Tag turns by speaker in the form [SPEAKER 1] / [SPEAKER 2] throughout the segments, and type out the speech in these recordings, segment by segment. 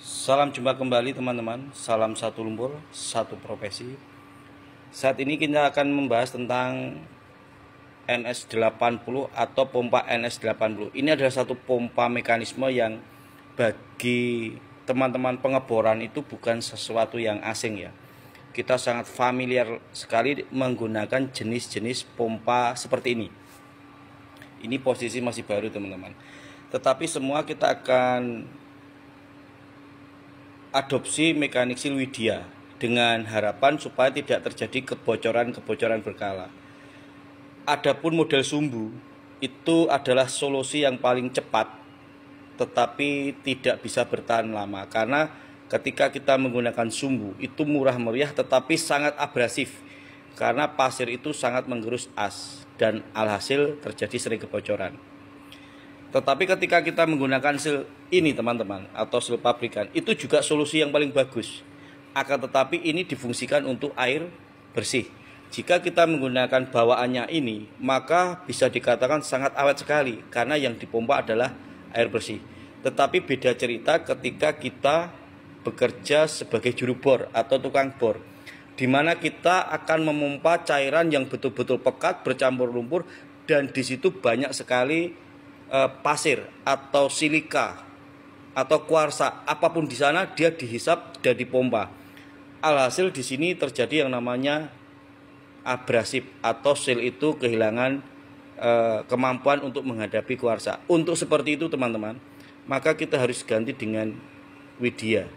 [SPEAKER 1] Salam jumpa kembali teman-teman. Salam satu lumpur, satu profesi. Saat ini kita akan membahas tentang NS80 atau pompa NS80. Ini adalah satu pompa mekanisme yang bagi teman-teman pengeboran itu bukan sesuatu yang asing ya. Kita sangat familiar sekali menggunakan jenis-jenis pompa seperti ini. Ini posisi masih baru teman-teman. Tetapi semua kita akan adopsi mekanik Silwidia dengan harapan supaya tidak terjadi kebocoran-kebocoran berkala. Adapun model sumbu itu adalah solusi yang paling cepat tetapi tidak bisa bertahan lama, karena ketika kita menggunakan sumbu itu murah meriah tetapi sangat abrasif karena pasir itu sangat menggerus as dan alhasil terjadi sering kebocoran. Tetapi ketika kita menggunakan sil ini teman-teman atau sil pabrikan, itu juga solusi yang paling bagus. Akan tetapi ini difungsikan untuk air bersih. Jika kita menggunakan bawaannya ini, maka bisa dikatakan sangat awet sekali karena yang dipompa adalah air bersih. Tetapi beda cerita ketika kita bekerja sebagai juru bor atau tukang bor, di mana kita akan memompa cairan yang betul-betul pekat bercampur lumpur, dan di situ banyak sekali pasir atau silika atau kuarsa, apapun di sana dia dihisap dan dipompa. Alhasil di sini terjadi yang namanya abrasif atau sil itu kehilangan kemampuan untuk menghadapi kuarsa. Untuk seperti itu teman-teman, maka kita harus ganti dengan Widia.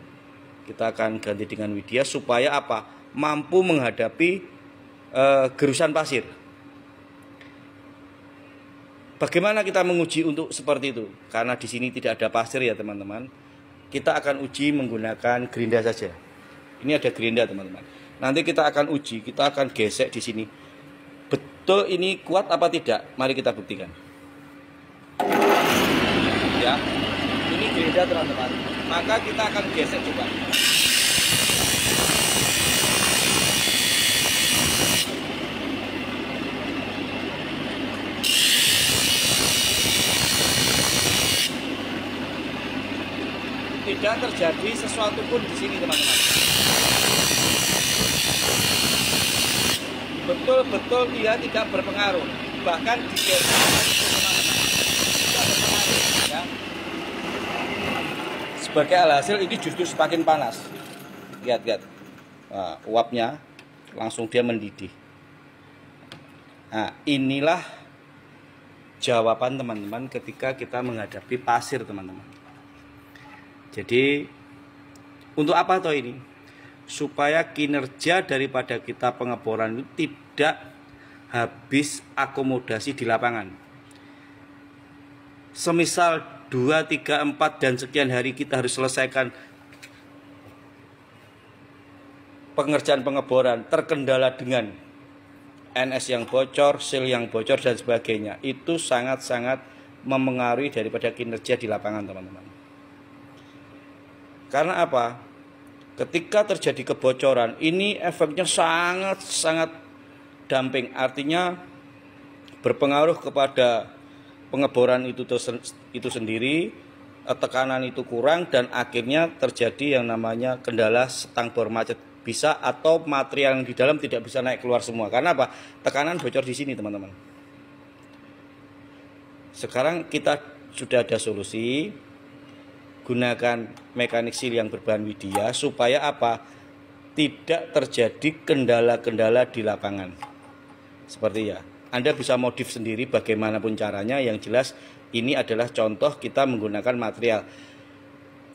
[SPEAKER 1] Kita akan ganti dengan Widia supaya apa? Mampu menghadapi gerusan pasir. Bagaimana kita menguji untuk seperti itu? Karena di sini tidak ada pasir ya teman-teman. Kita akan uji menggunakan gerinda saja. Ini ada gerinda teman-teman. Nanti kita akan uji, kita akan gesek di sini. Betul ini kuat apa tidak? Mari kita buktikan. Ya, ini gerinda teman-teman. Maka kita akan gesek coba. Tidak terjadi sesuatu pun di sini teman-teman. Betul-betul dia tidak berpengaruh. Bahkan di teman-teman tidak berpengaruh ya. Sebagai alhasil ini justru semakin panas. Lihat. Nah, uapnya langsung dia mendidih. Nah, inilah jawaban teman-teman ketika kita menghadapi pasir teman-teman. Jadi untuk apa toh ini? Supaya kinerja daripada kita pengeboran itu tidak habis akomodasi di lapangan. Semisal 2, 3, 4 dan sekian hari kita harus selesaikan pengerjaan pengeboran, terkendala dengan NS yang bocor, sil yang bocor dan sebagainya. Itu sangat-sangat memengaruhi daripada kinerja di lapangan teman-teman. Karena apa? Ketika terjadi kebocoran, ini efeknya sangat-sangat damping. Artinya berpengaruh kepada pengeboran itu sendiri, tekanan itu kurang, dan akhirnya terjadi yang namanya kendala setang bor macet. Bisa atau material yang di dalam tidak bisa naik keluar semua. Karena apa? Tekanan bocor di sini teman-teman. Sekarang kita sudah ada solusi. Gunakan mekanik sil yang berbahan Widia supaya apa? Tidak terjadi kendala-kendala di lapangan. Seperti ya, Anda bisa modif sendiri bagaimanapun caranya. Yang jelas ini adalah contoh kita menggunakan material.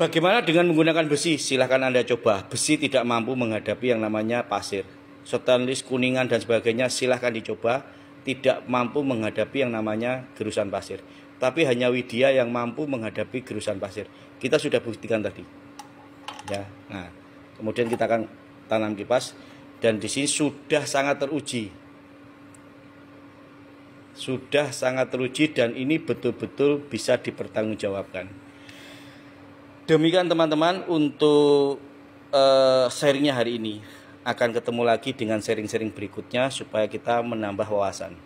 [SPEAKER 1] Bagaimana dengan menggunakan besi? Silahkan Anda coba. Besi tidak mampu menghadapi yang namanya pasir. Stainless, kuningan dan sebagainya silahkan dicoba. Tidak mampu menghadapi yang namanya gerusan pasir. Tapi hanya Widia yang mampu menghadapi gerusan pasir. Kita sudah buktikan tadi. Ya. Nah, kemudian kita akan tanam kipas dan di sini sudah sangat teruji. Sudah sangat teruji dan ini betul-betul bisa dipertanggungjawabkan. Demikian teman-teman untuk sharingnya hari ini. Akan ketemu lagi dengan sharing-sharing berikutnya supaya kita menambah wawasan.